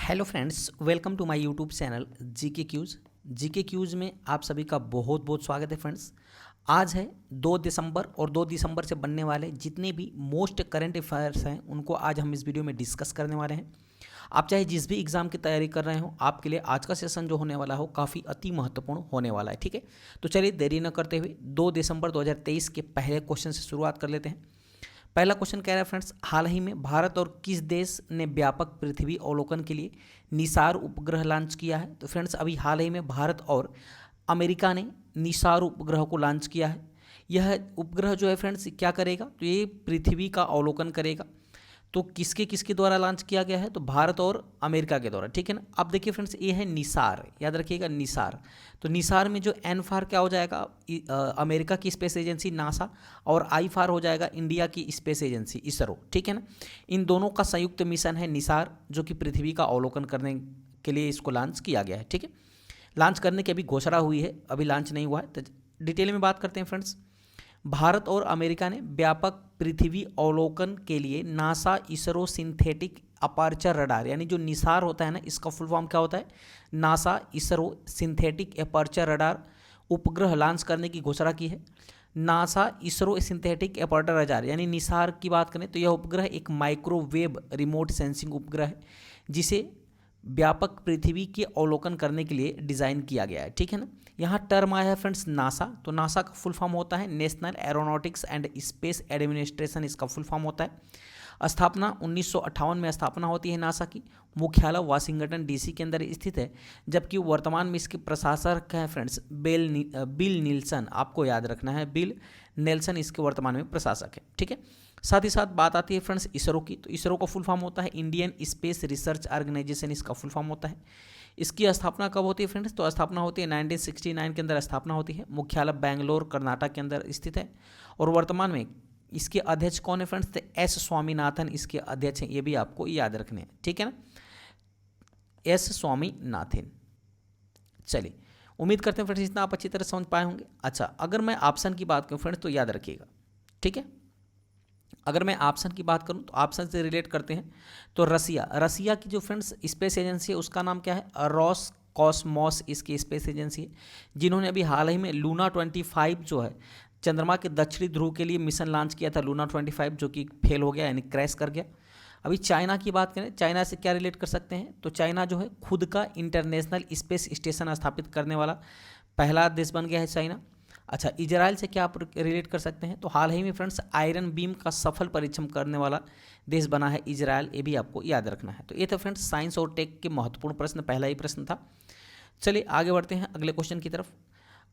Hello friends, welcome to my YouTube channel GK quiz में आप सभी का बहुत बहुत स्वागत है फ्रेंड्स। आज है 2 दिसंबर और 2 दिसंबर से बनने वाले जितने भी मोस्ट करंट अफेयर्स हैं उनको आज हम इस वीडियो में डिस्कस करने वाले हैं। आप चाहे जिस भी एग्ज़ाम की तैयारी कर रहे हो, आपके लिए आज का सेशन जो होने वाला हो काफ़ी अति महत्वपूर्ण होने वाला है। ठीक है, तो चलिए देरी न करते हुए 2 दिसंबर 2023 के पहले क्वेश्चन से शुरुआत कर लेते हैं। पहला क्वेश्चन कह रहा है फ्रेंड्स, हाल ही में भारत और किस देश ने व्यापक पृथ्वी अवलोकन के लिए निसार उपग्रह लॉन्च किया है? तो फ्रेंड्स अभी हाल ही में भारत और अमेरिका ने निसार उपग्रह को लॉन्च किया है। यह उपग्रह जो है फ्रेंड्स क्या करेगा, तो ये पृथ्वी का अवलोकन करेगा। तो किसके किसके द्वारा लॉन्च किया गया है, तो भारत और अमेरिका के द्वारा। ठीक है ना। अब देखिए फ्रेंड्स, ये है निसार, याद रखिएगा निसार। तो निसार में जो एन फार क्या हो जाएगा, अमेरिका की स्पेस एजेंसी नासा, और आई फार हो जाएगा इंडिया की स्पेस एजेंसी इसरो। ठीक है ना। इन दोनों का संयुक्त मिशन है निसार, जो कि पृथ्वी का अवलोकन करने के लिए इसको लॉन्च किया गया है। ठीक है, लॉन्च करने की अभी घोषणा हुई है, अभी लॉन्च नहीं हुआ है। तो डिटेल में बात करते हैं फ्रेंड्स। भारत और अमेरिका ने व्यापक पृथ्वी अवलोकन के लिए NASA ISRO synthetic aperture radar, यानी जो निसार होता है ना, इसका फुल फॉर्म क्या होता है, NASA ISRO synthetic aperture radar उपग्रह लॉन्च करने की घोषणा की है। NASA ISRO synthetic aperture radar यानी निसार की बात करें तो यह उपग्रह एक माइक्रोवेव रिमोट सेंसिंग उपग्रह है, जिसे व्यापक पृथ्वी के अवलोकन करने के लिए डिज़ाइन किया गया है। ठीक है ना। यहाँ टर्म आया है फ्रेंड्स नासा, तो नासा का फुल फॉर्म होता है national aeronautics and space administration, इसका फुल फॉर्म होता है। स्थापना 1958 में स्थापना होती है नासा की। मुख्यालय वाशिंगटन डीसी के अंदर स्थित है, जबकि वर्तमान में इसके प्रशासक हैं फ्रेंड्स बिल नील्सन। आपको याद रखना है, बिल नेल्सन इसके वर्तमान में प्रशासक है। ठीक है। साथ ही साथ बात आती है फ्रेंड्स इसरो की, तो इसरो का फुल फॉर्म होता है इंडियन स्पेस रिसर्च ऑर्गेनाइजेशन, इसका फुल फॉर्म होता है। इसकी स्थापना कब होती है फ्रेंड्स, तो स्थापना होती है 1969 के अंदर स्थापना होती है। मुख्यालय बेंगलोर कर्नाटक के अंदर स्थित है, और वर्तमान में इसके अध्यक्ष कौन है फ्रेंड्स, तो एस स्वामीनाथन इसके अध्यक्ष हैं। ये भी आपको याद रखने हैं। ठीक है ना, एस स्वामीनाथन। चलिए, उम्मीद करते हैं फ्रेंड्स इतना आप अच्छी तरह समझ पाए होंगे। अच्छा, अगर मैं ऑप्शन की बात करूँ फ्रेंड्स तो याद रखिएगा। ठीक है, अगर मैं ऑप्शन की बात करूं तो ऑप्शन से रिलेट करते हैं। तो रसिया की जो फ्रेंड्स स्पेस एजेंसी है उसका नाम क्या है, रॉस कॉस्मॉस इसकी स्पेस एजेंसी है, जिन्होंने अभी हाल ही में लूना 25 जो है चंद्रमा के दक्षिणी ध्रुव के लिए मिशन लॉन्च किया था, लूना 25, जो कि फेल हो गया यानी क्रैश कर गया। अभी चाइना की बात करें, चाइना से क्या रिलेट कर सकते हैं, तो चाइना जो है खुद का इंटरनेशनल स्पेस स्टेशन स्थापित करने वाला पहला देश बन गया है चाइना। अच्छा, इजराइल से क्या आप रिलेट कर सकते हैं, तो हाल ही में फ्रेंड्स आयरन बीम का सफल परीक्षण करने वाला देश बना है इजराइल, ये भी आपको याद रखना है। तो ये था फ्रेंड्स साइंस और टेक के महत्वपूर्ण प्रश्न, पहला ही प्रश्न था। चलिए आगे बढ़ते हैं अगले क्वेश्चन की तरफ।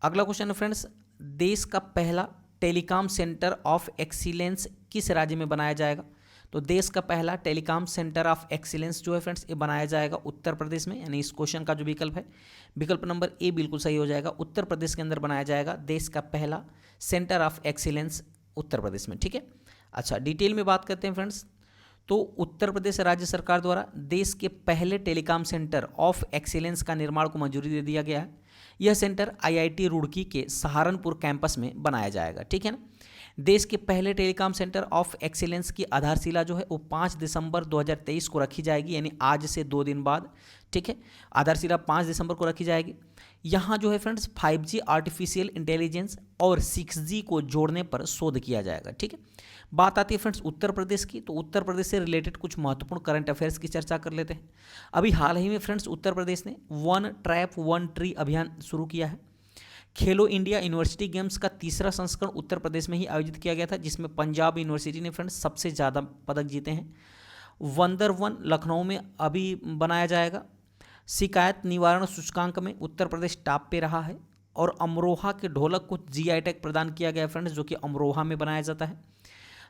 अगला क्वेश्चन है फ्रेंड्स, देश का पहला टेलीकॉम सेंटर ऑफ एक्सीलेंस किस राज्य में बनाया जाएगा? तो देश का पहला टेलीकॉम सेंटर ऑफ एक्सीलेंस जो है फ्रेंड्स ये बनाया जाएगा उत्तर प्रदेश में, यानी इस क्वेश्चन का जो विकल्प है, विकल्प नंबर ए बिल्कुल सही हो जाएगा। उत्तर प्रदेश के अंदर बनाया जाएगा देश का पहला centre of excellence Uttar Pradesh में। ठीक है। अच्छा, डिटेल में बात करते हैं फ्रेंड्स। तो उत्तर प्रदेश राज्य सरकार द्वारा देश के पहले टेलीकॉम सेंटर ऑफ एक्सीलेंस का निर्माण को मंजूरी दे दिया गया है। यह सेंटर आईआईटी रुड़की के सहारनपुर कैंपस में बनाया जाएगा। ठीक है ना। देश के पहले टेलीकॉम सेंटर ऑफ एक्सीलेंस की आधारशिला जो है वो 5 दिसंबर 2023 को रखी जाएगी, यानी आज से 2 दिन बाद। ठीक है, आधारशिला 5 दिसंबर को रखी जाएगी। यहाँ जो है फ्रेंड्स 5G आर्टिफिशियल इंटेलिजेंस और 6G को जोड़ने पर शोध किया जाएगा। ठीक है। बात आती है फ्रेंड्स उत्तर प्रदेश की, तो उत्तर प्रदेश से रिलेटेड कुछ महत्वपूर्ण करंट अफेयर्स की चर्चा कर लेते हैं। अभी हाल ही में फ्रेंड्स उत्तर प्रदेश ने वन ट्रैप वन ट्री अभियान शुरू किया है। खेलो इंडिया यूनिवर्सिटी गेम्स का तीसरा संस्करण उत्तर प्रदेश में ही आयोजित किया गया था, जिसमें पंजाब यूनिवर्सिटी ने फ्रेंड्स सबसे ज़्यादा पदक जीते हैं। वंदर वन लखनऊ में अभी बनाया जाएगा। शिकायत निवारण सूचकांक में उत्तर प्रदेश टॉप पे रहा है, और अमरोहा के ढोलक को जीआई टैग प्रदान किया गया फ्रेंड्स, जो कि अमरोहा में बनाया जाता है।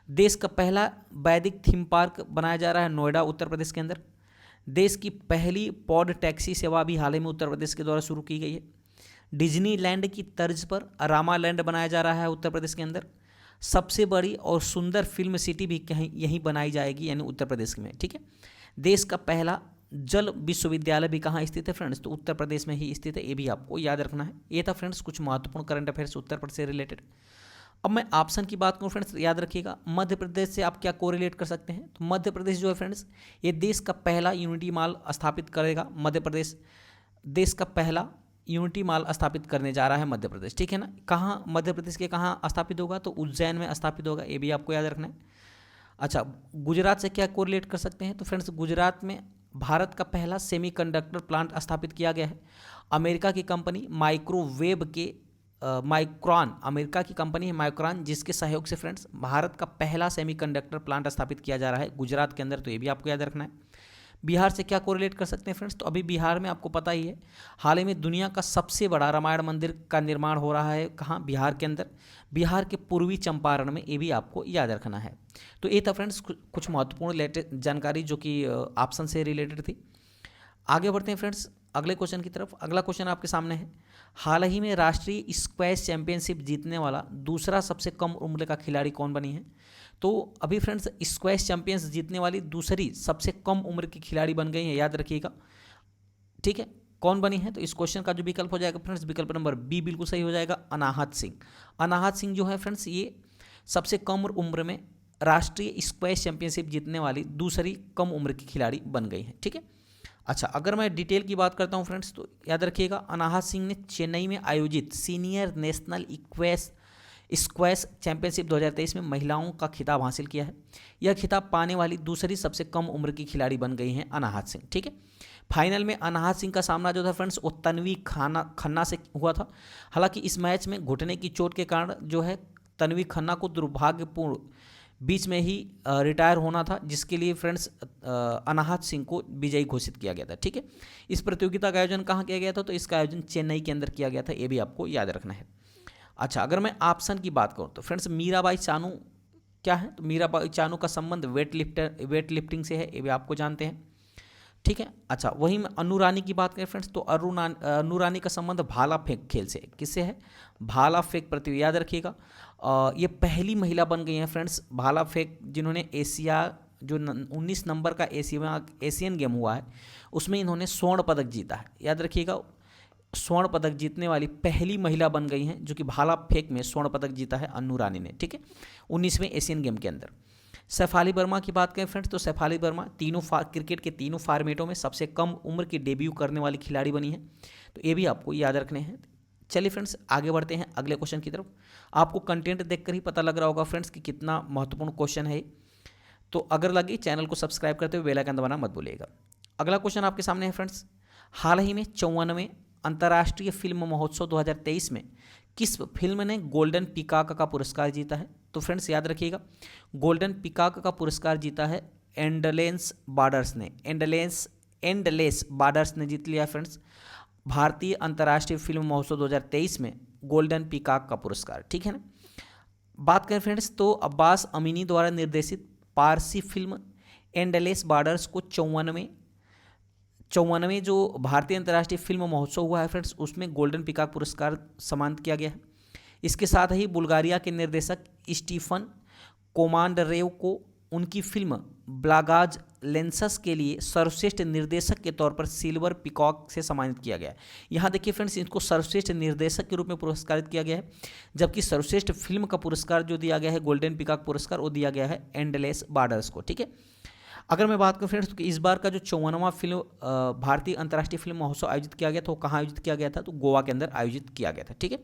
देश का पहला वैदिक थीम पार्क बनाया जा रहा है नोएडा उत्तर प्रदेश के अंदर। देश की पहली पॉड टैक्सी सेवा भी हाल ही में उत्तर प्रदेश के द्वारा शुरू की गई है। डिज्नीलैंड की तर्ज पर रामालैंड बनाया जा रहा है उत्तर प्रदेश के अंदर। सबसे बड़ी और सुंदर फिल्म सिटी भी कहीं यहीं बनाई जाएगी, यानी उत्तर प्रदेश में। ठीक है। देश का पहला जल विश्वविद्यालय भी कहाँ स्थित है फ्रेंड्स, तो उत्तर प्रदेश में ही स्थित है, ये भी आपको याद रखना है। ये था फ्रेंड्स कुछ महत्वपूर्ण करंट अफेयर्स उत्तर प्रदेश से रिलेटेड। अब मैं ऑप्शन की बात करूँ फ्रेंड्स, याद रखिएगा मध्य प्रदेश से आप क्या कोरिलेट कर सकते हैं। तो मध्य प्रदेश जो है फ्रेंड्स, ये देश का पहला यूनिटी मॉल स्थापित करेगा। मध्य प्रदेश देश का पहला यूनिटी मॉल स्थापित करने जा रहा है मध्य प्रदेश, ठीक है ना। कहाँ मध्य प्रदेश के कहाँ स्थापित होगा, तो उज्जैन में स्थापित होगा, ये भी आपको याद रखना है। अच्छा, गुजरात से क्या कोरिलेट कर सकते हैं, तो फ्रेंड्स गुजरात में भारत का पहला सेमीकंडक्टर प्लांट स्थापित किया गया है। अमेरिका की कंपनी माइक्रोवेव के माइक्रॉन, अमेरिका की कंपनी है माइक्रॉन, जिसके सहयोग से फ्रेंड्स भारत का पहला सेमीकंडक्टर प्लांट स्थापित किया जा रहा है गुजरात के अंदर, तो ये भी आपको याद रखना है। बिहार से क्या कोरिलेट कर सकते हैं फ्रेंड्स, तो अभी बिहार में आपको पता ही है हाल ही में दुनिया का सबसे बड़ा रामायण मंदिर का निर्माण हो रहा है। कहाँ, बिहार के अंदर, बिहार के पूर्वी चंपारण में, ये भी आपको याद रखना है। तो ये था फ्रेंड्स कुछ महत्वपूर्ण लेटेस्ट जानकारी जो कि ऑप्शन से रिलेटेड थी। आगे बढ़ते हैं फ्रेंड्स अगले क्वेश्चन की तरफ। अगला क्वेश्चन आपके सामने है, हाल ही में राष्ट्रीय स्क्वैश चैंपियनशिप जीतने वाला दूसरा सबसे कम उम्र का खिलाड़ी कौन बनी है। तो अभी फ्रेंड्स स्क्वैश चैंपियंस जीतने वाली दूसरी सबसे कम उम्र की खिलाड़ी बन गई है, याद रखिएगा, ठीक है। कौन बनी है, तो इस क्वेश्चन का जो विकल्प हो जाएगा फ्रेंड्स, विकल्प नंबर बी बिल्कुल सही हो जाएगा, अनाहत सिंह। अनाहत सिंह जो है फ्रेंड्स, ये सबसे कम उम्र में राष्ट्रीय स्क्वैश चैंपियनशिप जीतने वाली दूसरी कम उम्र की खिलाड़ी बन गई है, ठीक है। अच्छा, अगर मैं डिटेल की बात करता हूँ फ्रेंड्स, तो याद रखिएगा अनाहत सिंह ने चेन्नई में आयोजित सीनियर नेशनल स्क्वैश चैंपियनशिप 2023 में महिलाओं का खिताब हासिल किया है। यह खिताब पाने वाली दूसरी सबसे कम उम्र की खिलाड़ी बन गई हैं अनाहत सिंह, ठीक है। फाइनल में अनाहत सिंह का सामना जो था फ्रेंड्स, वो तन्वी खन्ना से हुआ था। हालांकि इस मैच में घुटने की चोट के कारण जो है तन्वी खन्ना को दुर्भाग्यपूर्ण बीच में ही रिटायर होना था, जिसके लिए फ्रेंड्स अनाहत सिंह को विजयी घोषित किया गया था, ठीक है। इस प्रतियोगिता का आयोजन कहाँ किया गया था, तो इसका आयोजन चेन्नई के अंदर किया गया था, ये भी आपको याद रखना है। अच्छा, अगर मैं ऑप्शन की बात करूँ तो फ्रेंड्स मीराबाई चानू क्या है, तो मीराबाई चानू का संबंध वेट लिफ्टिंग से है, ये भी आपको जानते हैं, ठीक है। अच्छा, वहीं में अनु रानी की बात करें फ्रेंड्स, तो अनु रानी का संबंध भाला फेंक खेल से है। किससे है, भाला फेंक प्रतियोगिता, याद रखिएगा। ये पहली महिला बन गई हैं फ्रेंड्स भाला फेंक, जिन्होंने एशिया जो 19 नंबर का एशियन गेम हुआ है उसमें इन्होंने स्वर्ण पदक जीता है, याद रखिएगा। स्वर्ण पदक जीतने वाली पहली महिला बन गई हैं जो कि भाला फेंक में स्वर्ण पदक जीता है अनु रानी ने, ठीक है, 19वें एशियन गेम के अंदर। सैफाली वर्मा की बात करें फ्रेंड्स, तो सैफाली वर्मा क्रिकेट के तीनों फॉर्मेटों में सबसे कम उम्र की डेब्यू करने वाली खिलाड़ी बनी है, तो ये भी आपको याद रखने हैं। चलिए फ्रेंड्स आगे बढ़ते हैं अगले क्वेश्चन की तरफ। आपको कंटेंट देखकर ही पता लग रहा होगा फ्रेंड्स कि कितना महत्वपूर्ण क्वेश्चन है, तो अगर लगे चैनल को सब्सक्राइब करते हुए बेल आइकन दबाना मत भूलिएगा। अगला क्वेश्चन आपके सामने है फ्रेंड्स, हाल ही में 54वें अंतर्राष्ट्रीय फिल्म महोत्सव 2023 में किस फिल्म ने गोल्डन पिकॉक का पुरस्कार जीता है। तो फ्रेंड्स याद रखिएगा, गोल्डन पिकॉक का पुरस्कार जीता है एंडलेस बॉर्डर्स ने। एंडलेस बॉर्डर्स ने जीत लिया फ्रेंड्स भारतीय अंतर्राष्ट्रीय फिल्म महोत्सव 2023 में गोल्डन पिकॉक का पुरस्कार, ठीक है ना। बात करें फ्रेंड्स, तो अब्बास अमीनी द्वारा निर्देशित पारसी फिल्म एंडलेस बॉर्डर्स को 54वें जो भारतीय अंतर्राष्ट्रीय फिल्म महोत्सव हुआ है फ्रेंड्स, उसमें गोल्डन पिकॉक पुरस्कार सम्मानित किया गया है। इसके साथ ही बुल्गारिया के निर्देशक स्टीफन कोमांडरेव को उनकी फिल्म ब्लागाज लेंसस के लिए सर्वश्रेष्ठ निर्देशक के तौर पर सिल्वर पिकॉक से सम्मानित किया गया है। यहाँ देखिए फ्रेंड्स, इनको सर्वश्रेष्ठ निर्देशक के रूप में पुरस्कारित किया गया है, जबकि सर्वश्रेष्ठ फिल्म का पुरस्कार जो दिया गया है गोल्डन पिकॉक पुरस्कार, वो दिया गया है एंडलेस बॉर्डर्स को, ठीक है। अगर मैं बात करूँ फ्रेंड्स, तो इस बार का जो 54वां फिल्म भारतीय अंतर्राष्ट्रीय फिल्म महोत्सव आयोजित किया गया था, वो कहाँ आयोजित किया गया था, तो गोवा के अंदर आयोजित किया गया था, ठीक है।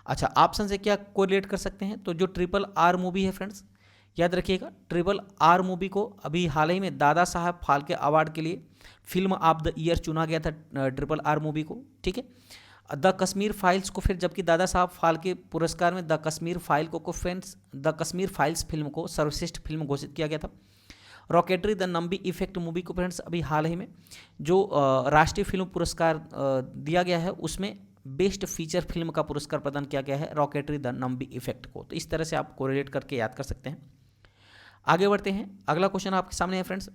अच्छा, ऑप्शन से क्या कोरिलेट कर सकते हैं, तो जो RRR मूवी है फ्रेंड्स, याद रखिएगा RRR मूवी को अभी हाल ही में दादा साहब फाल्के अवार्ड के लिए फिल्म ऑफ द ईयर चुना गया था RRR मूवी को, ठीक है। द कश्मीर फाइल्स को फिर, जबकि दादा साहब फाल्के पुरस्कार में द कश्मीर फाइल्स फिल्म को सर्वश्रेष्ठ फिल्म घोषित किया गया था। Rocketry the Nambi effect movie को फ्रेंड्स अभी हाल ही में जो राष्ट्रीय फिल्म पुरस्कार दिया गया है, उसमें बेस्ट फीचर फिल्म का पुरस्कार प्रदान किया गया है रॉकेटरी द नंबी इफेक्ट को। तो इस तरह से आप कोरिलेट करके याद कर सकते हैं। आगे बढ़ते हैं, अगला क्वेश्चन आपके सामने है फ्रेंड्स,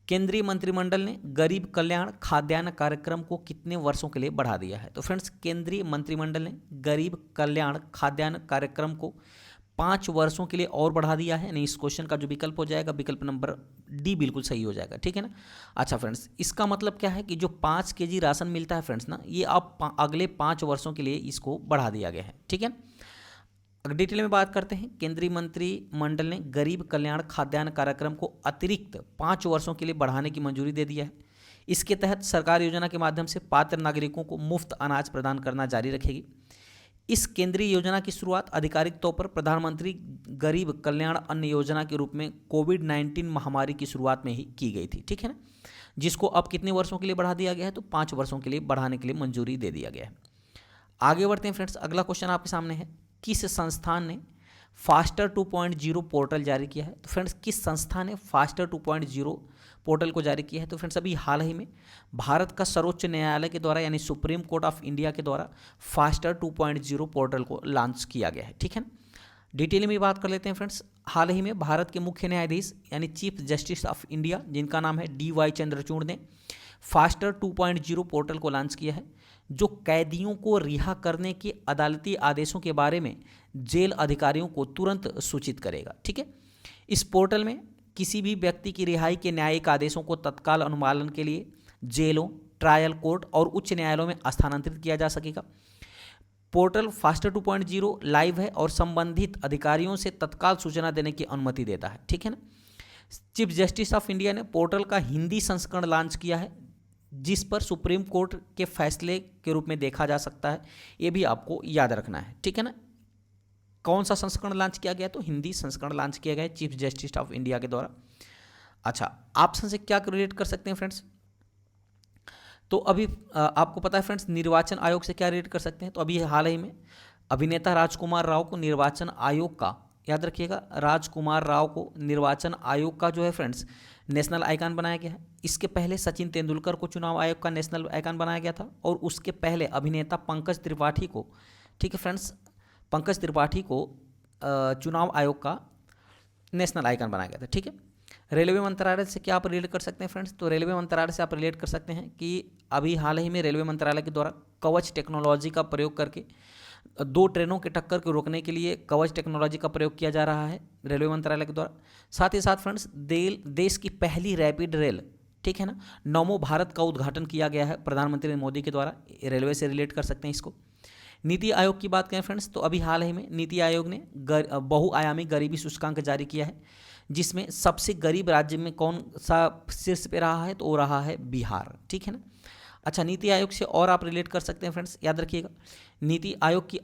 केंद्रीय मंत्रिमंडल ने गरीब कल्याण खाद्यान्न कार्यक्रम को कितने वर्षों के लिए बढ़ा दिया है। तो फ्रेंड्स केंद्रीय मंत्रिमंडल ने गरीब कल्याण खाद्यान्न कार्यक्रम को 5 वर्षों के लिए और बढ़ा दिया है। नहीं, इस क्वेश्चन का जो विकल्प हो जाएगा, विकल्प नंबर डी बिल्कुल सही हो जाएगा, ठीक है ना। अच्छा फ्रेंड्स, इसका मतलब क्या है कि जो 5 kg राशन मिलता है फ्रेंड्स ना, ये अब अगले 5 वर्षों के लिए इसको बढ़ा दिया गया है, ठीक है। अगर डिटेल में बात करते हैं, केंद्रीय मंत्रिमंडल ने गरीब कल्याण खाद्यान्न कार्यक्रम को अतिरिक्त 5 वर्षों के लिए बढ़ाने की मंजूरी दे दिया है। इसके तहत सरकार योजना के माध्यम से पात्र नागरिकों को मुफ्त अनाज प्रदान करना जारी रखेगी। इस केंद्रीय योजना की शुरुआत आधिकारिक तौर पर प्रधानमंत्री गरीब कल्याण अन्न योजना के रूप में कोविड-19 महामारी की शुरुआत में ही की गई थी, ठीक है ना, जिसको अब कितने वर्षों के लिए बढ़ा दिया गया है, तो 5 वर्षों के लिए बढ़ाने के लिए मंजूरी दे दिया गया है। आगे बढ़ते हैं फ्रेंड्स, अगला क्वेश्चन आपके सामने है, किस संस्थान ने फास्टर 2.0 पोर्टल जारी किया है। तो फ्रेंड्स, किस संस्था ने फास्टर 2.0 पोर्टल को जारी किया है, तो फ्रेंड्स अभी हाल ही में भारत का सर्वोच्च न्यायालय के द्वारा यानी सुप्रीम कोर्ट ऑफ इंडिया के द्वारा फास्टर 2.0 पोर्टल को लॉन्च किया गया है, ठीक है ना। डिटेल में बात कर लेते हैं फ्रेंड्स, हाल ही में भारत के मुख्य न्यायाधीश यानी चीफ जस्टिस ऑफ इंडिया जिनका नाम है DY चंद्रचूड़ ने फास्टर 2.0 पोर्टल को लॉन्च किया है, जो कैदियों को रिहा करने के अदालती आदेशों के बारे में जेल अधिकारियों को तुरंत सूचित करेगा, ठीक है। इस पोर्टल में किसी भी व्यक्ति की रिहाई के न्यायिक आदेशों को तत्काल अनुपालन के लिए जेलों, ट्रायल कोर्ट और उच्च न्यायालयों में स्थानांतरित किया जा सकेगा। पोर्टल फास्टर 2.0 लाइव है और संबंधित अधिकारियों से तत्काल सूचना देने की अनुमति देता है, ठीक है ना। चीफ जस्टिस ऑफ इंडिया ने पोर्टल का हिंदी संस्करण लॉन्च किया है, जिस पर सुप्रीम कोर्ट के फैसले के रूप में देखा जा सकता है, ये भी आपको याद रखना है, ठीक है ना। कौन सा संस्करण लॉन्च किया गया, तो हिंदी संस्करण लॉन्च किया गया है चीफ जस्टिस ऑफ इंडिया के द्वारा। अच्छा, ऑप्शन से क्या रिलेट कर सकते हैं फ्रेंड्स, तो अभी आपको पता है फ्रेंड्स निर्वाचन आयोग से क्या रिलेट कर सकते हैं, तो अभी हाल ही में अभिनेता राजकुमार राव को निर्वाचन आयोग का, याद रखिएगा, राजकुमार राव को निर्वाचन आयोग का जो है फ्रेंड्स नेशनल आइकन बनाया गया है। इसके पहले सचिन तेंदुलकर को चुनाव आयोग का नेशनल आइकन बनाया गया था, और उसके पहले अभिनेता पंकज त्रिपाठी को, ठीक है फ्रेंड्स, पंकज त्रिपाठी को चुनाव आयोग का नेशनल आइकन बनाया गया था, ठीक है। रेलवे मंत्रालय से क्या आप रिलेट कर सकते हैं फ्रेंड्स, तो रेलवे मंत्रालय से आप रिलेट कर सकते हैं कि अभी हाल ही में रेलवे मंत्रालय के द्वारा कवच टेक्नोलॉजी का प्रयोग करके 2 ट्रेनों के टक्कर को रोकने के लिए कवच टेक्नोलॉजी का प्रयोग किया जा रहा है रेलवे मंत्रालय के द्वारा। साथ ही साथ फ्रेंड्स देश की पहली रैपिड रेल, ठीक है ना, नमो भारत का उद्घाटन किया गया है प्रधानमंत्री मोदी के द्वारा, रेलवे से रिलेट कर सकते हैं इसको। नीति आयोग की बात करें फ्रेंड्स, तो अभी हाल ही में नीति आयोग ने बहुआयामी गरीबी सूचकांक जारी किया है, जिसमें सबसे गरीब राज्य में कौन सा शीर्ष पे रहा है, तो वो रहा है बिहार, ठीक है ना। अच्छा, नीति आयोग से और आप रिलेट कर सकते हैं फ्रेंड्स, याद रखिएगा नीति आयोग की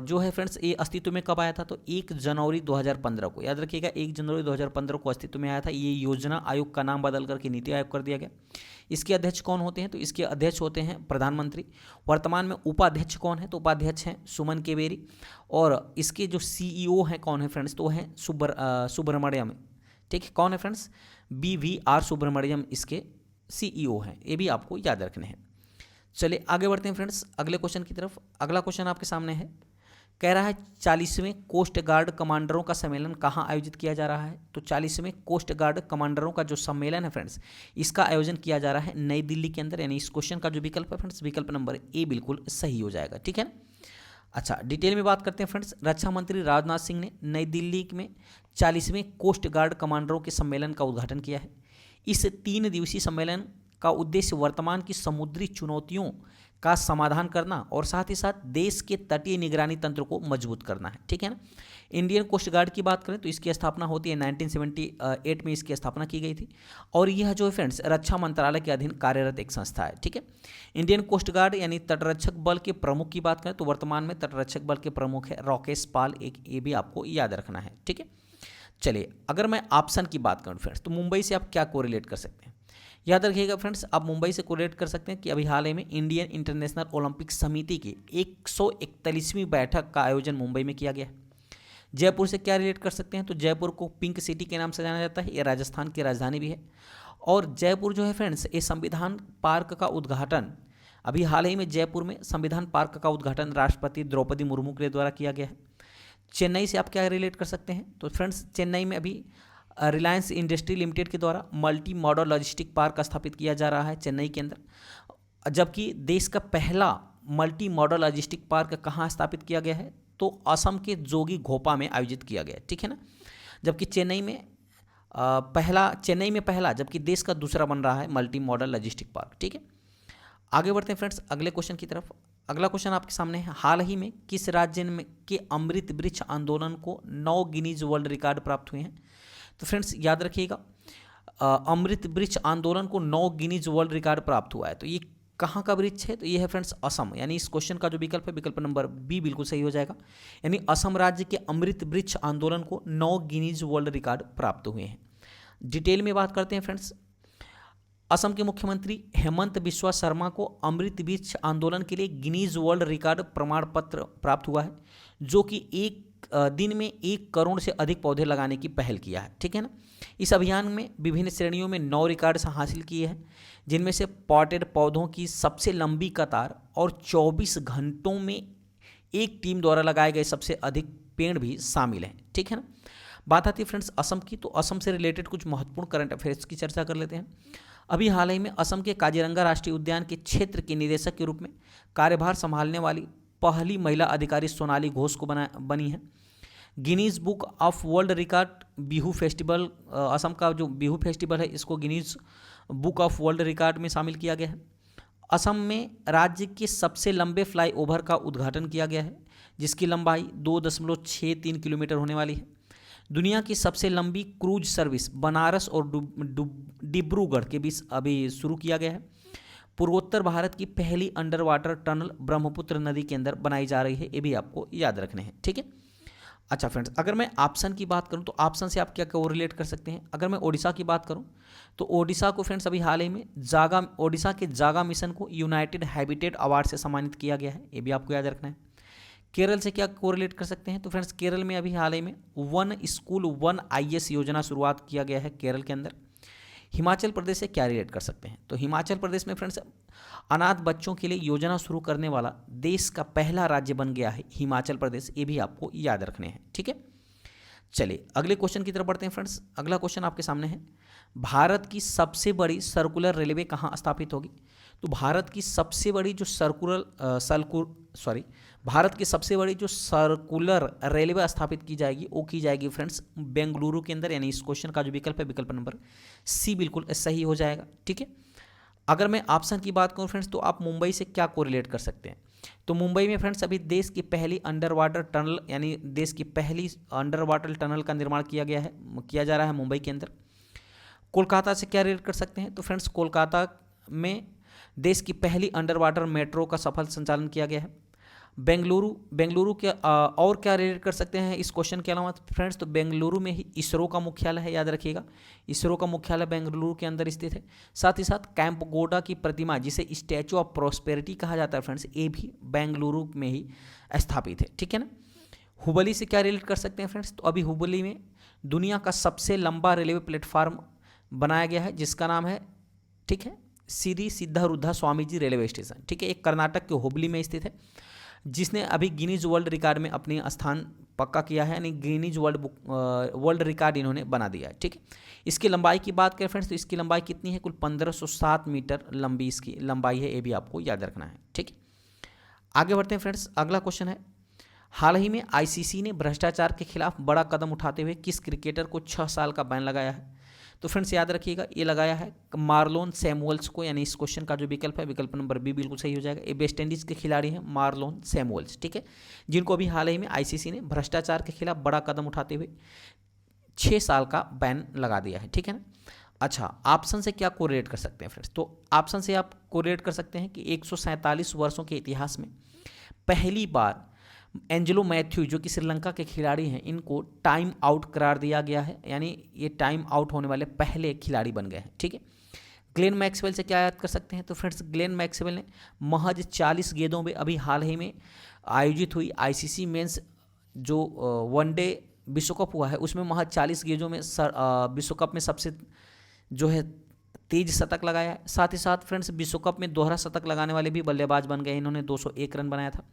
जो है फ्रेंड्स ये अस्तित्व में कब आया था, तो 1 जनवरी 2015 को, याद रखिएगा 1 जनवरी 2015 को अस्तित्व में आया था। ये योजना आयोग का नाम बदल करके नीति आयोग कर दिया गया। इसके अध्यक्ष कौन होते हैं, तो इसके अध्यक्ष होते हैं प्रधानमंत्री। वर्तमान में उपाध्यक्ष कौन है, तो उपाध्यक्ष हैं सुमन केवेरी, और इसके जो CEO हैं कौन है फ्रेंड्स, तो हैं सुब्रमण्यम, ठीक है। कौन है फ्रेंड्स, BVR सुब्रमण्यम इसके CEO हैं, ये भी आपको याद रखने हैं। चलिए आगे बढ़ते हैं फ्रेंड्स अगले क्वेश्चन की तरफ। अगला क्वेश्चन आपके सामने है, कह रहा है 40वें कोस्ट गार्ड कमांडरों का सम्मेलन कहाँ आयोजित किया जा रहा है, तो 40वें कोस्ट गार्ड कमांडरों का जो सम्मेलन है फ्रेंड्स, इसका आयोजन किया जा रहा है नई दिल्ली के अंदर, यानी इस क्वेश्चन का जो विकल्प है फ्रेंड्स, विकल्प नंबर ए बिल्कुल सही हो जाएगा, ठीक है ना। अच्छा, डिटेल में बात करते हैं फ्रेंड्स, रक्षा मंत्री राजनाथ सिंह ने नई दिल्ली में 40वें कोस्ट गार्ड कमांडरों के सम्मेलन का उद्घाटन किया है। इस 3 दिवसीय सम्मेलन का उद्देश्य वर्तमान की समुद्री चुनौतियों का समाधान करना और साथ ही साथ देश के तटीय निगरानी तंत्र को मजबूत करना है, ठीक है ना। इंडियन कोस्ट गार्ड की बात करें तो इसकी स्थापना होती है 1978 में, इसकी स्थापना की गई थी, और यह जो है फ्रेंड्स रक्षा मंत्रालय के अधीन कार्यरत एक संस्था है, ठीक है। इंडियन कोस्ट गार्ड यानी तटरक्षक बल के प्रमुख की बात करें तो वर्तमान में तटरक्षक बल के प्रमुख है राकेश पाल, एक ये भी आपको याद रखना है, ठीक है। चलिए अगर मैं ऑप्शन की बात करूँ फ्रेंड्स, तो मुंबई से आप क्या कोरिलेट कर सकते हैं, याद रखिएगा फ्रेंड्स, आप मुंबई से कोरिलेट कर सकते हैं कि अभी हाल ही में इंडियन इंटरनेशनल ओलंपिक समिति की 141वीं बैठक का आयोजन मुंबई में किया गया है। जयपुर से क्या रिलेट कर सकते हैं, तो जयपुर को पिंक सिटी के नाम से जाना जाता है, ये राजस्थान की राजधानी भी है। और जयपुर जो है फ्रेंड्स, ये संविधान पार्क का उद्घाटन अभी हाल ही में जयपुर में संविधान पार्क का उद्घाटन राष्ट्रपति द्रौपदी मुर्मू के द्वारा किया गया है। चेन्नई से आप क्या रिलेट कर सकते हैं, तो फ्रेंड्स चेन्नई में अभी रिलायंस इंडस्ट्री लिमिटेड के द्वारा मल्टी मॉडल लॉजिस्टिक पार्क स्थापित किया जा रहा है चेन्नई के अंदर, जबकि देश का पहला मल्टी मॉडल लॉजिस्टिक पार्क कहाँ स्थापित किया गया है, तो असम के जोगी घोपा में आयोजित किया गया, ठीक है ना। जबकि चेन्नई में पहला जबकि देश का दूसरा बन रहा है मल्टी मॉडल लॉजिस्टिक पार्क, ठीक है। आगे बढ़ते हैं फ्रेंड्स अगले क्वेश्चन की तरफ। अगला क्वेश्चन आपके सामने है, हाल ही में किस राज्य में के अमृत वृक्ष आंदोलन को 9 गिनीज वर्ल्ड रिकॉर्ड प्राप्त हुए हैं? तो फ्रेंड्स याद रखिएगा, अमृत वृक्ष आंदोलन को 9 गिनीज वर्ल्ड रिकॉर्ड प्राप्त हुआ है। तो ये कहाँ का वृक्ष है? तो ये है फ्रेंड्स असम, यानी इस क्वेश्चन का जो विकल्प है विकल्प नंबर बी बिल्कुल सही हो जाएगा। यानी असम राज्य के अमृत वृक्ष आंदोलन को 9 गिनीज वर्ल्ड रिकॉर्ड प्राप्त हुए हैं। डिटेल में बात करते हैं फ्रेंड्स, असम के मुख्यमंत्री हेमंत बिस्वा शर्मा को अमृत वृक्ष आंदोलन के लिए गिनीज वर्ल्ड रिकॉर्ड प्रमाण पत्र प्राप्त हुआ है, जो कि एक दिन में 1 करोड़ से अधिक पौधे लगाने की पहल किया है। ठीक है ना। इस अभियान में विभिन्न श्रेणियों में 9 रिकॉर्ड्स हासिल किए हैं, जिनमें से पॉटेड पौधों की सबसे लंबी कतार और 24 घंटों में एक टीम द्वारा लगाए गए सबसे अधिक पेड़ भी शामिल हैं। ठीक है ना। बात आती है फ्रेंड्स असम की, तो असम से रिलेटेड कुछ महत्वपूर्ण करंट अफेयर्स की चर्चा कर लेते हैं। अभी हाल ही में असम के काजीरंगा राष्ट्रीय उद्यान के क्षेत्र के निदेशक के रूप में कार्यभार संभालने वाली पहली महिला अधिकारी सोनाली घोष को बनी है। Guinness book of world record Bihu festival, Assam का जो बिहू फेस्टिवल है इसको Guinness book of world record में शामिल किया गया है। असम में राज्य के सबसे लंबे फ्लाईओवर का उद्घाटन किया गया है, जिसकी लंबाई 2.63 किलोमीटर होने वाली है। दुनिया की सबसे लंबी क्रूज सर्विस बनारस और डिब्रूगढ़ के बीच अभी शुरू किया गया है। पूर्वोत्तर भारत की पहली अंडर वाटर टनल ब्रह्मपुत्र नदी के अंदर बनाई जा रही है, ये भी आपको याद रखने हैं। ठीक है। अच्छा फ्रेंड्स, अगर मैं ऑप्शन की बात करूं तो ऑप्शन से आप क्या कोरिलेट कर सकते हैं? अगर मैं ओडिशा की बात करूं तो ओडिशा को फ्रेंड्स अभी हाल ही में ओडिशा के जागा मिशन को यूनाइटेड हैबिटेट अवार्ड से सम्मानित किया गया है, ये भी आपको याद रखना है। केरल से क्या कोरिलेट कर सकते हैं? तो फ्रेंड्स केरल में अभी हाल ही में 1 स्कूल 1 IS योजना शुरुआत किया गया है केरल के अंदर। हिमाचल प्रदेश से क्या रिलेट कर सकते हैं? तो हिमाचल प्रदेश में फ्रेंड्स अनाथ बच्चों के लिए योजना शुरू करने वाला देश का पहला राज्य बन गया है हिमाचल प्रदेश, ये भी आपको याद रखने हैं। ठीक है। चलिए अगले क्वेश्चन की तरफ बढ़ते हैं फ्रेंड्स। अगला क्वेश्चन आपके सामने है, भारत की सबसे बड़ी सर्कुलर रेलवे कहाँ स्थापित होगी? तो भारत की सबसे बड़ी जो भारत की सबसे बड़ी जो सर्कुलर रेलवे स्थापित की जाएगी वो की जाएगी फ्रेंड्स बेंगलुरु के अंदर, यानी इस क्वेश्चन का जो विकल्प है विकल्प नंबर सी बिल्कुल सही हो जाएगा। ठीक है। अगर मैं ऑप्शन की बात करूं फ्रेंड्स तो आप मुंबई से क्या कोरिलेट कर सकते हैं? तो मुंबई में फ्रेंड्स अभी देश की पहली अंडर वाटर टनल, यानी देश की पहली अंडर वाटर टनल का निर्माण किया जा रहा है मुंबई के अंदर। कोलकाता से क्या रिलेट कर सकते हैं? तो फ्रेंड्स कोलकाता में देश की पहली अंडर वाटर मेट्रो का सफल संचालन किया गया है। बेंगलुरु के और क्या रिलेट कर सकते हैं इस क्वेश्चन के अलावा फ्रेंड्स? तो बेंगलुरु में ही इसरो का मुख्यालय है, याद रखिएगा इसरो का मुख्यालय बेंगलुरु के अंदर स्थित है। साथ ही साथ कैंपगोडा की प्रतिमा, जिसे स्टैचू ऑफ प्रॉस्पेरिटी कहा जाता है फ्रेंड्स, ये भी बेंगलुरु में ही स्थापित है। ठीक है ना। हुबली से क्या रिलेट कर सकते हैं फ्रेंड्स? तो अभी हुबली में दुनिया का सबसे लंबा रेलवे प्लेटफार्म बनाया गया है, जिसका नाम है, ठीक है, श्री सिद्धारूढ़ा स्वामी जी रेलवे स्टेशन। ठीक है। एक कर्नाटक के हुबली में स्थित है, जिसने अभी गिनीज वर्ल्ड रिकॉर्ड में अपनी स्थान पक्का किया है, यानी गिनीज वर्ल्ड रिकॉर्ड इन्होंने बना दिया है। ठीक है। इसकी लंबाई की बात करें फ्रेंड्स तो इसकी लंबाई कितनी है? कुल 1507 मीटर लंबी इसकी लंबाई है, ये भी आपको याद रखना है। ठीक है। आगे बढ़ते हैं फ्रेंड्स। अगला क्वेश्चन है, हाल ही में ICC ने भ्रष्टाचार के खिलाफ बड़ा कदम उठाते हुए किस क्रिकेटर को 6 साल का बैन लगाया है? तो फ्रेंड्स याद रखिएगा ये लगाया है मार्लोन सैमुअल्स को, यानी इस क्वेश्चन का जो विकल्प है विकल्प नंबर बी बिल्कुल सही हो जाएगा। ये वेस्ट इंडीज़ के खिलाड़ी हैं मार्लोन सैमुअल्स। ठीक है। जिनको अभी हाल ही में ICC ने भ्रष्टाचार के खिलाफ बड़ा कदम उठाते हुए 6 साल का बैन लगा दिया है। ठीक है ना। अच्छा, ऑप्शन से क्या कोरिलेट कर सकते हैं फ्रेंड्स? तो ऑप्शन से आप कोरिलेट कर सकते हैं कि 147 वर्षों के इतिहास में पहली बार एंजेलो मैथ्यू, जो कि श्रीलंका के खिलाड़ी हैं, इनको टाइम आउट करार दिया गया है, यानी ये टाइम आउट होने वाले पहले खिलाड़ी बन गए हैं। ठीक है। ग्लेन मैक्सवेल से क्या याद कर सकते हैं? तो फ्रेंड्स ग्लेन मैक्सवेल ने महज 40 गेंदों में अभी हाल ही में आयोजित हुई ICC मेंस जो वनडे विश्व कप हुआ है उसमें महज 40 गेंदों में विश्व कप में सबसे जो है तेज शतक लगाया है। साथ ही साथ फ्रेंड्स विश्व कप में दोहरा शतक लगाने वाले भी बल्लेबाज बन गए, इन्होंने 201 रन बनाया था।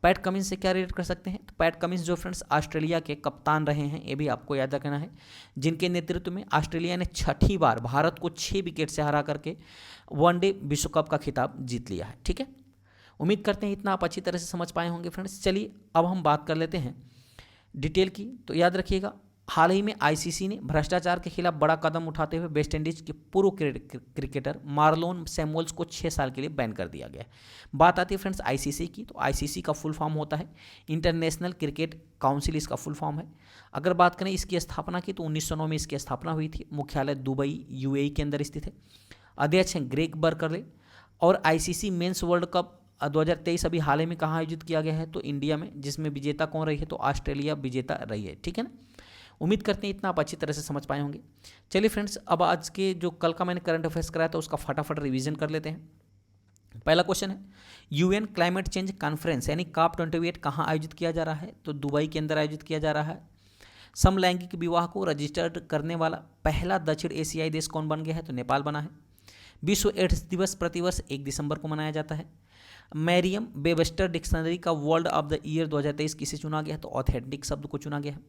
पैट कमिंस से क्या रिलेट कर सकते हैं? तो पैट कमिंस जो फ्रेंड्स ऑस्ट्रेलिया के कप्तान रहे हैं, ये भी आपको याद रखना है, जिनके नेतृत्व में ऑस्ट्रेलिया ने 6ठी बार भारत को 6 विकेट से हरा करके वनडे विश्व कप का खिताब जीत लिया है। ठीक है। उम्मीद करते हैं इतना आप अच्छी तरह से समझ पाए होंगे फ्रेंड्स। चलिए अब हम बात कर लेते हैं डिटेल की। तो याद रखिएगा हाल ही में आईसीसी ने भ्रष्टाचार के खिलाफ बड़ा कदम उठाते हुए वेस्ट इंडीज के पूर्व क्रिकेटर मार्लोन सैमुअल्स को 6 साल के लिए बैन कर दिया गया है। बात आती है फ्रेंड्स आईसीसी की, तो आईसीसी का फुल फॉर्म होता है इंटरनेशनल क्रिकेट काउंसिल, इसका फुल फॉर्म है। अगर बात करें इसकी स्थापना की तो 1909 में इसकी स्थापना हुई थी। मुख्यालय दुबई यूएई के अंदर स्थित है। अध्यक्ष हैं ग्रेग बर्कले। और आईसीसी मेंस वर्ल्ड कप 2023 अभी हाल ही में कहाँ आयोजित किया गया है, तो इंडिया में, जिसमें विजेता कौन रही है, तो ऑस्ट्रेलिया विजेता रही है। ठीक है ना। उम्मीद करते हैं इतना आप अच्छी तरह से समझ पाए होंगे। चलिए फ्रेंड्स, अब आज के जो कल का मैंने करंट अफेयर्स कराया था उसका फटाफट रिवीजन कर लेते हैं। पहला क्वेश्चन है, यूएन क्लाइमेट चेंज कॉन्फ्रेंस यानी COP28 कहाँ आयोजित किया जा रहा है, तो दुबई के अंदर आयोजित किया जा रहा है। समलैंगिक विवाह को रजिस्टर्ड करने वाला पहला दक्षिण एशियाई देश कौन बन गया है, तो नेपाल बना है। विश्व एड्स दिवस प्रतिवर्ष 1 दिसंबर को मनाया जाता है। मैरियम वेबस्टर डिक्शनरी का वर्ल्ड ऑफ द ईयर 2023 किसे चुना गया है, तो ऑथेंटिक शब्द को चुना गया है।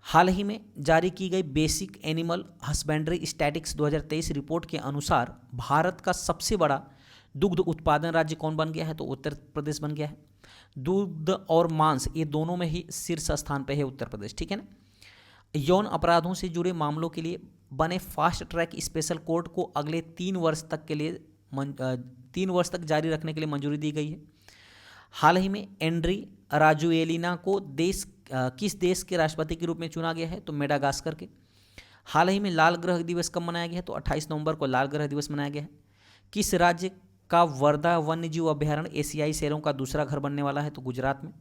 हाल ही में जारी की गई basic animal husbandry statics 2023 report के अनुसार भारत का सबसे बड़ा दुग्ध उत्पादन राज्य कौन बन गया है, तो उत्तर प्रदेश बन गया है। दूध और मांस ये दोनों में ही शीर्ष स्थान पे है उत्तर प्रदेश। ठीक है ना। यौन अपराधों से जुड़े मामलों के लिए बने फास्ट ट्रैक स्पेशल कोर्ट को अगले 3 वर्ष तक जारी रखने के लिए मंजूरी दी गई है। हाल ही में एंड्री राजुएलिना को किस देश के राष्ट्रपति के रूप में चुना गया है, तो मेडागास्कर के। हाल ही में लाल ग्रह दिवस कब मनाया गया है, तो 28 नवंबर को लाल ग्रह दिवस मनाया गया है। किस राज्य का वर्धा वन्यजीव अभ्यारण्य एशियाई शेरों का दूसरा घर बनने वाला है, तो गुजरात में।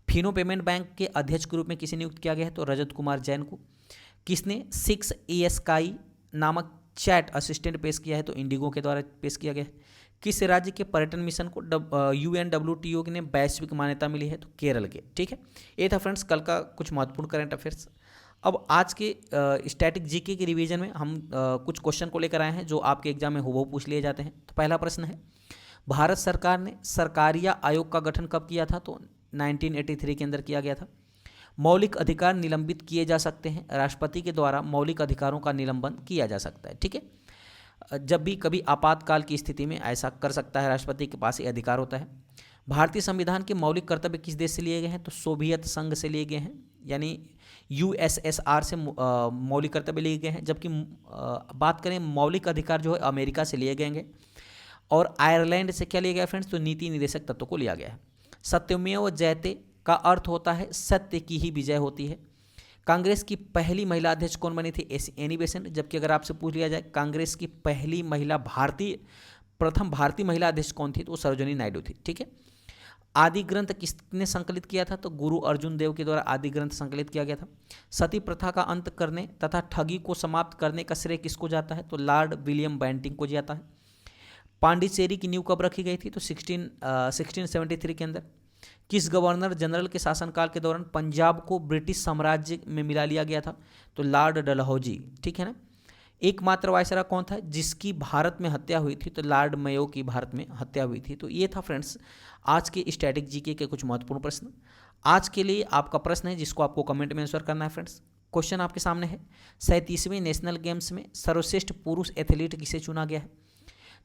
फिनो पेमेंट बैंक के अध्यक्ष के रूप में किसे नियुक्त किया गया है, तो रजत कुमार जैन को। किसने 6 ASKI नामक चैट असिस्टेंट पेश किया है, तो इंडिगो के द्वारा पेश किया गया है। किस राज्य के पर्यटन मिशन को UNWTO ने वैश्विक मान्यता मिली है, तो केरल के। ठीक है। ये था फ्रेंड्स कल का कुछ महत्वपूर्ण करंट अफेयर्स। अब आज के स्टैटिक जीके के रिवीजन में हम कुछ क्वेश्चन को लेकर आए हैं जो आपके एग्जाम में हूबहू पूछ लिए जाते हैं। तो पहला प्रश्न है, भारत सरकार ने सरकारिया आयोग का गठन कब किया था, तो 1983 के अंदर किया गया था। मौलिक अधिकार निलंबित किए जा सकते हैं, राष्ट्रपति के द्वारा मौलिक अधिकारों का निलंबन किया जा सकता है। ठीक है। जब भी कभी आपातकाल की स्थिति में ऐसा कर सकता है, राष्ट्रपति के पास ये अधिकार होता है। भारतीय संविधान के मौलिक कर्तव्य किस देश से लिए गए हैं, तो सोवियत संघ से लिए गए हैं, यानी USSR से मौलिक कर्तव्य लिए गए हैं। जबकि बात करें मौलिक अधिकार जो है अमेरिका से लिए गए हैं। और आयरलैंड से क्या लिया गया फ्रेंड्स, तो नीति निर्देशक तत्व को लिया गया है। सत्यमेव जयते का अर्थ होता है सत्य की ही विजय होती है। कांग्रेस की पहली महिला अध्यक्ष कौन बनी थी, एनी बेसेंट। जबकि अगर आपसे पूछ लिया जाए कांग्रेस की पहली प्रथम भारतीय महिला अध्यक्ष कौन थी, तो वो सरोजिनी नायडू थी। ठीक है। आदि ग्रंथ किसने संकलित किया था, तो गुरु अर्जुन देव के द्वारा आदि ग्रंथ संकलित किया गया था। सती प्रथा का अंत करने तथा ठगी को समाप्त करने का श्रेय किसको जाता है, तो लॉर्ड विलियम बेंटिंग को जाता है। पांडिचेरी की नींव कब रखी गई थी, तो 1673 के अंदर। किस गवर्नर जनरल के शासनकाल के दौरान पंजाब को ब्रिटिश साम्राज्य में मिला लिया गया था, तो लॉर्ड डलहौजी। ठीक है ना। एकमात्र वायसराय कौन था जिसकी भारत में हत्या हुई थी, तो लॉर्ड मेयो की भारत में हत्या हुई थी। तो ये था फ्रेंड्स आज के स्टैटिक जीके के कुछ महत्वपूर्ण प्रश्न। आज के लिए आपका प्रश्न है जिसको आपको कमेंट में आंसर करना है फ्रेंड्स। क्वेश्चन आपके सामने है, 37वें नेशनल गेम्स में सर्वश्रेष्ठ पुरुष एथलीट किसे चुना गया है।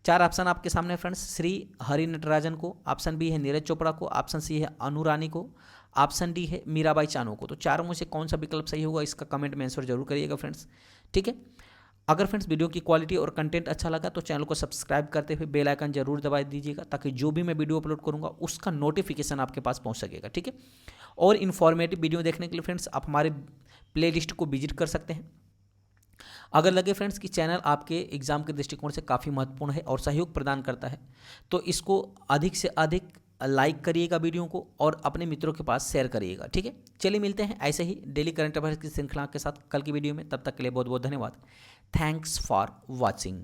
4 ऑप्शन आपके सामने फ्रेंड्स, श्री हरि नटराजन को, ऑप्शन बी है नीरज चोपड़ा को, ऑप्शन सी है अनु रानी को, ऑप्शन डी है मीराबाई चानू को। तो चारों में से कौन सा विकल्प सही होगा इसका कमेंट में आंसर जरूर करिएगा फ्रेंड्स। ठीक है। अगर फ्रेंड्स वीडियो की क्वालिटी और कंटेंट अच्छा लगा तो चैनल को सब्सक्राइब करते हुए बेल आइकन जरूर दबा दीजिएगा ताकि जो भी मैं वीडियो अपलोड करूंगा उसका नोटिफिकेशन आपके पास पहुंच सकेगा। ठीक है। और इन्फॉर्मेटिव वीडियो देखने के लिए फ्रेंड्स आप हमारे प्लेलिस्ट को विजिट कर सकते हैं। अगर लगे फ्रेंड्स कि चैनल आपके एग्जाम के दृष्टिकोण से काफ़ी महत्वपूर्ण है और सहयोग प्रदान करता है तो इसको अधिक से अधिक लाइक करिएगा वीडियो को और अपने मित्रों के पास शेयर करिएगा। ठीक है। चलिए मिलते हैं ऐसे ही डेली करंट अफेयर्स की श्रृंखला के साथ कल की वीडियो में। तब तक के लिए बहुत बहुत धन्यवाद। Thanks for watching.